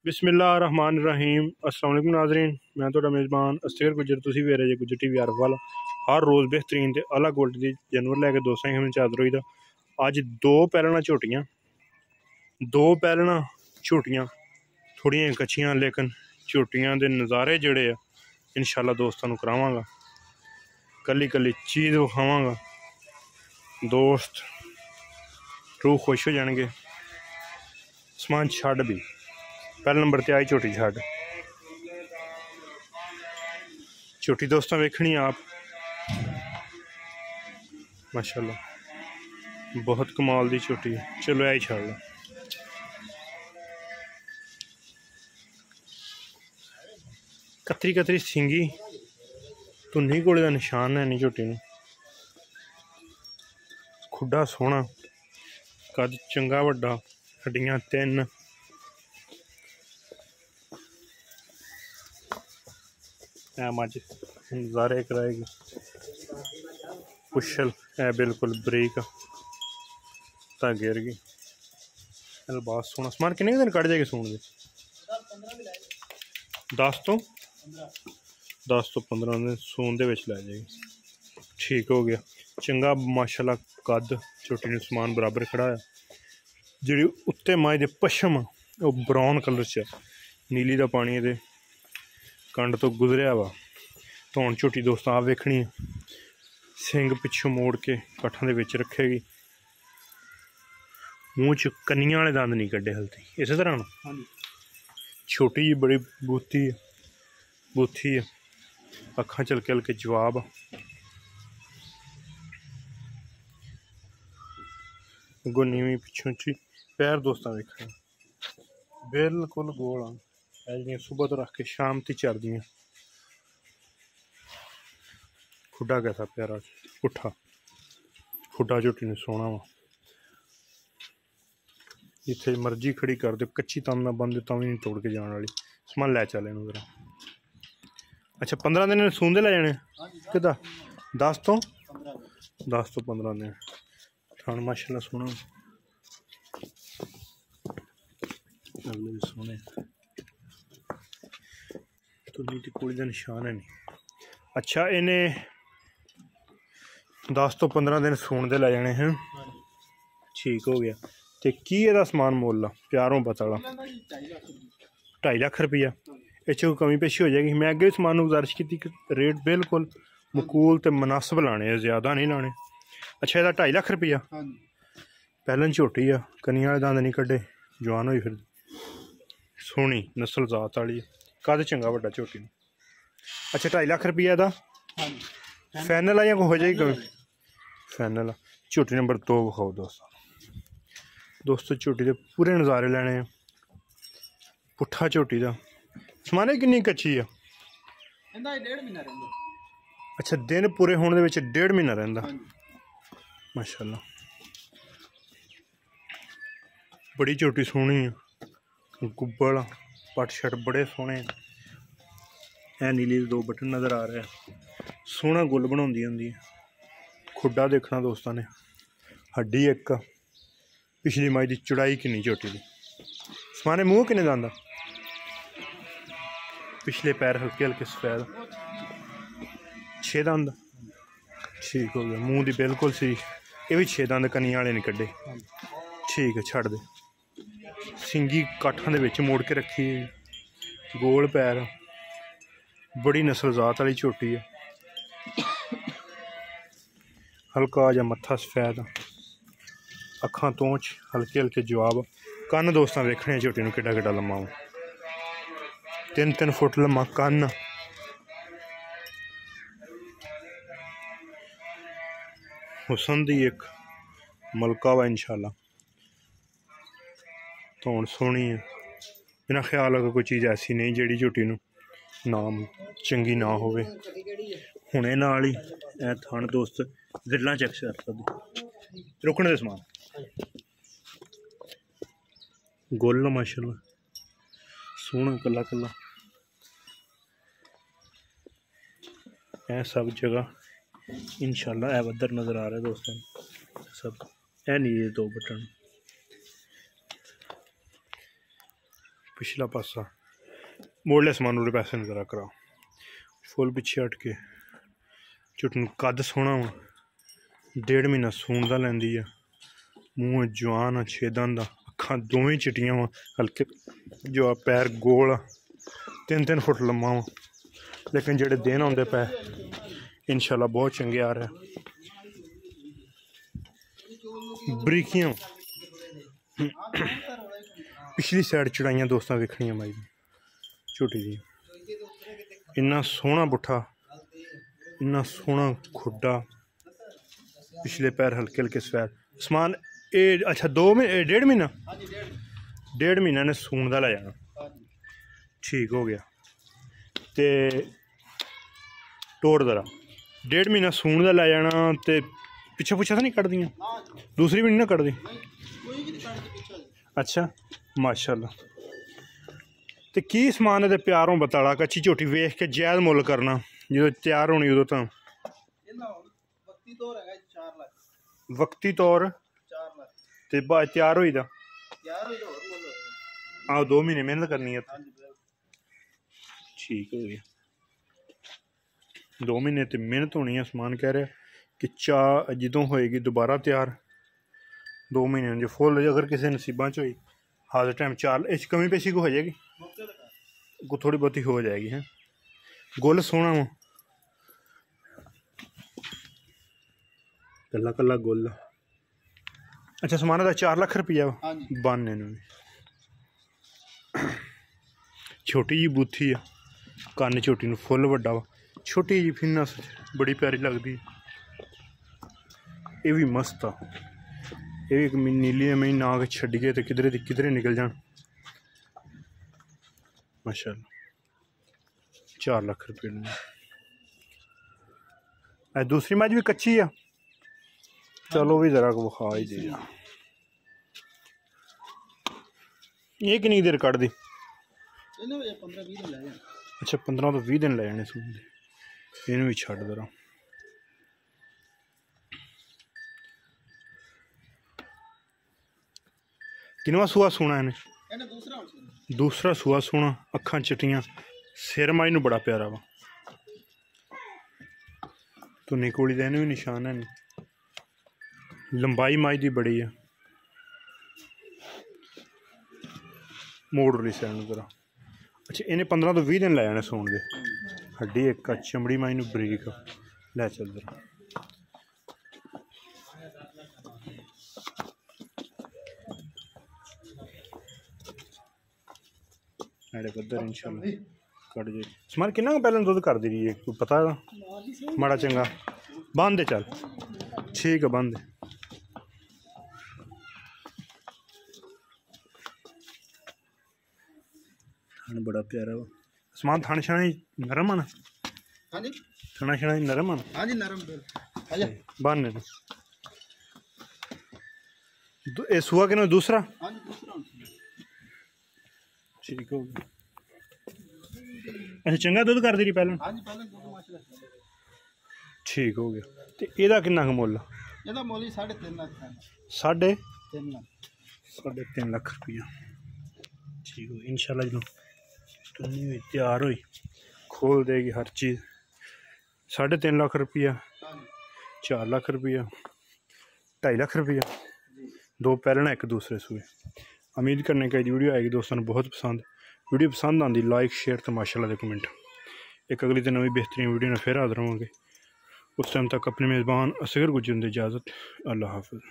बिस्मिल्लाहिर्रहमानिर्रहीम। अस्सलाम वालेकुम नाज़रीन, मैं तो मेज़बान अस्तर गुजर तुसी वेरे जे गुजर टीवी आर वाला हर रोज़ बेहतरीन ते अलग क्वालिटी दी जानवर लैके दोस्तों हम चादर होई दा। अज दो पैलना झोटियां थोड़ियां कच्चियां लेकिन झोटियां दे नज़ारे जड़े इंशाल्लाह दोस्तों करावांगा। कली कली चीज़ विखावांगा, दोस्त रूह खुश हो जाएंगे। समान छड़ भी पहले नंबर ते आई झोटी छड़ झोटी दोस्तों वेखनी आप माशाल्लाह बहुत कमाल दी झोटी है। चलो आई छड़ लो। कतरी कतरी सिंगी धुन्नी घोड़े का निशान है नहीं झोटी ने। खुड्डा सोहना, कद चंगा वड्डा, हड्डियां तीन, मज नज़ारे कराएगी। पुछल है बिल्कुल बरीक धागे वर्गी। बात सोना समान किन्ने दिन कट जाएगी सून दे? 10 तो 15 दिन सून दे विच लै जाएगी। ठीक हो गया, चंगा माशाल्लाह कद झोटी ने समान बराबर खड़ा है। जी उत्ते माए दे पशम वो ब्राउन कलर च नीली का पानी दे कंड तो गुजरिया वा। धौन झोटी दोस्तों आप वेखनी है। सिंग पिछों मोड़ के कट्ठां दे विच रखेगी। मूँह च कन्नियां वाले दंद नहीं कड्डे हल्दी इस तरह ना। छोटी जी बड़ी बूथी है, अखां चलके हल्के जवाब। अगों नीवी पिछों ची पैर दोस्तों वेखने बिल्कुल गोल आ सुबह तो रख के शाम तक चलदियां। खुड्डा कैसा प्यारा पुट्ठा खुड्डा झोटी ने सोना वा। जिथे मर्जी खड़ी कर दो, कच्ची तंद ना बंद तो भी नहीं तोड़ के जाने वाली। समान लै चले जरा। अच्छा 15 दिन सूंदे लै जाने कि 10 तो 15 दिन थान माशाल्लाह सोना सोने तो नीति कोई का निशान है नहीं। अच्छा इन्हें 10 तो 15 दिन सून दे लै जाने हैं। ठीक हो गया। तो की एदा समान मुल प्यारों पता 2.5 लाख रुपया इस कमी पेशी हो जाएगी। मैं अगे भी समान गुजारिश की रेट बिल्कुल मकूल तो मुनासिब लाने, ज़्यादा नहीं लाने। अच्छा एदा 2.5 लाख रुपया पहलन झोटी आ, कनिया वाले दंद नहीं कड्डे, जवान हुई फिर सोहनी नस्ल जात वाली कद चंगा वड्डा झोटी। अच्छा 2.5 लाख रुपया एदा फाइनल आ या हो जाएगी कमी? फाइनल झोटी नंबर 2 विखाओ दोस्तों झोटी के पूरे नज़ारे लैने। पुट्ठा झोटी का समाने किन्नी कच्ची है? अच्छा दिन पूरे होने दे 1.5 महीना रहिंदा। माशाल्लाह बड़ी झोटी सोहनी है, गुब्बल पट शट बड़े सोहने है। नीली 2 बटन नज़र आ रहे हैं। सोहना गुल बनाउंदी होंदी है। खुड्डा देखना दोस्तों ने, हड्डी एक पिछली माई की चौड़ाई किन्नी झोटी की। समाने मूँह किन्ने दंद? पिछले पैर हल्के हल्के सफेद 6 दंद। ठीक हो गया। मूँह की बिल्कुल सी ये भी 6 दंद कनिया वाले नहीं कड्डे। ठीक है छड़ दे। सिंगी काठां दे विच मोड़ के रखी, गोल पैर, बड़ी नस्ल जात वाली झोटी है। हल्का जा मत्था सफेद, अखां तोंच हल्के हल्के जवाब। कन्न दोस्तों वेखने झोटी नूं किड्डा किड्डा लम्मा 3 फुट लम्मा कन्न। हुसन दी एक मलका वा इंशाल्लाह। धौन सोहनी है। मेरा ख्याल है कोई चीज़ ऐसी नहीं जिहड़ी झोटी नूं नाम चंगी ना होवे। हुणे नाल ही ए थण दोस्त दिल्लां चेक कर सकदे। रुकने दे समान गोल माशाल्लाह सोहना कला कला। ए सब जगह इंशाल्लाह ए बदर नज़र आ रहा है दोस्तों सब। ए नीले 2 बटन पिछला पासा मोड़ले समान उरे पैसे नजर करा फुल पिछे हट के झुटन कद सोहना वा 1.5 महीना सून का लैंदी है मूँह जवान छेदां दा अखां दोवें चिट्टियां वा हल्के जो पैर गोल 3-3 फुट लम्मा वा लेकिन जेडे दिन आउंदे पै इंशाल्लाह बहुत चंगे आ रहे बरीकियां पिछली साइड चढ़ाइयां दोस्तां वेखनियां माई झोटी दी इन्ना सोहना बुट्ठा इन्ना सोहना खुड्डा पिछले पैर हल्के हल्के सफेद समान ए अच्छा 1.5 महीना 1.5 महीना ने सून का लै जाना ठीक हो गया ते टोर दरा 1.5 महीना सून का लै जाना ते पिछे पुछा तो नहीं कटदियां दूसरी भी नहीं ना कटदी अच्छा माशाल्लाह ते की समान है प्यारों बताला कच्ची झोटी वेख के जायज़ मुल करना जो तैयार होनी उदों तो वक्ती तौर ते तैयार होई दा आओ 2 महीने मेहनत करनी है ठीक हो गया 2 महीने तो मेहनत होनी है समान कह रहा कि जदों होएगी दोबारा तैयार 2 महीने जो फुल अगर किसी नसीबा च हुई हाल टाइम 4 इस कमी पेशी को हो जाएगी को थोड़ी बहुती हो जाएगी है गुल सोना वो कला कला गुल अच्छा समाना का 4 लाख रुपया बाने छोटी जी बूथी है कन्न छोटी फुल वड्डा वा छोटी जी फिन्नस बड़ी प्यारी लगती ये भी मस्त आ ये एक नीली मई नाग छड्डिए तो किधरे दी किधरे निकल जान माशाल्लाह 4 लाख रुपये दूसरी मज भी कच्ची है चलो भी जरा को विखा ही दे ये कितनी देर कट दी अच्छा 15 तो 20 दिन लै जाने सून दे इन्हू भी छड्ड जरा किनवा सूआ सोना इन्हें दूसरा सूआ सोना अखां चिट्टियां सिर माई नू बड़ा प्यारा वा तो निकोली का इन्हें भी निशान है नहीं लंबाई माई दी बड़ी है मोड़ रही सैन जरा अच्छा इन्हें 15 तो 20 दिन लै जाने सून दे हड्डी एक चमड़ी माई नू बरीक लै चल जरा बदर इंशाल्लाह कट जाए समान किन्ना पहले दुध कर दी रही है कोई पता है माड़ा चंगा बांध दे चल ठीक है बांध दे बड़ा प्यारा वा समान थाने शाने नरम आना थाना शाना नरम आना हाँ जी नरम बांधने तो ये सुआ के दूसरा ठीक हो गया अच्छा चंगा दुध कर दी रही पहले ठीक हो गया तो एदा किन्ना मुल साढ़े 3 लाख रुपया ठीक हो इंशाल्लाह जो तुनी हुई तैयार हुई खोल देगी हर चीज़ 3.5 लाख रुपया 4 लाख रुपया 2.5 लाख रुपया 2 पहलना एक दूसरे सूए उम्मीद करने का वीडियो आएगी दोस्तों बहुत पसंद वीडियो पसंद आती लाइक शेयर तो माशाल्लाह दे कमेंट एक अगली तो नवी बेहतरीन वीडियो में फिर हाजिर होंगे उस टाइम तक अपने मेज़बान असगर गुजर दी इजाज़त अल्लाह हाफ़िज़।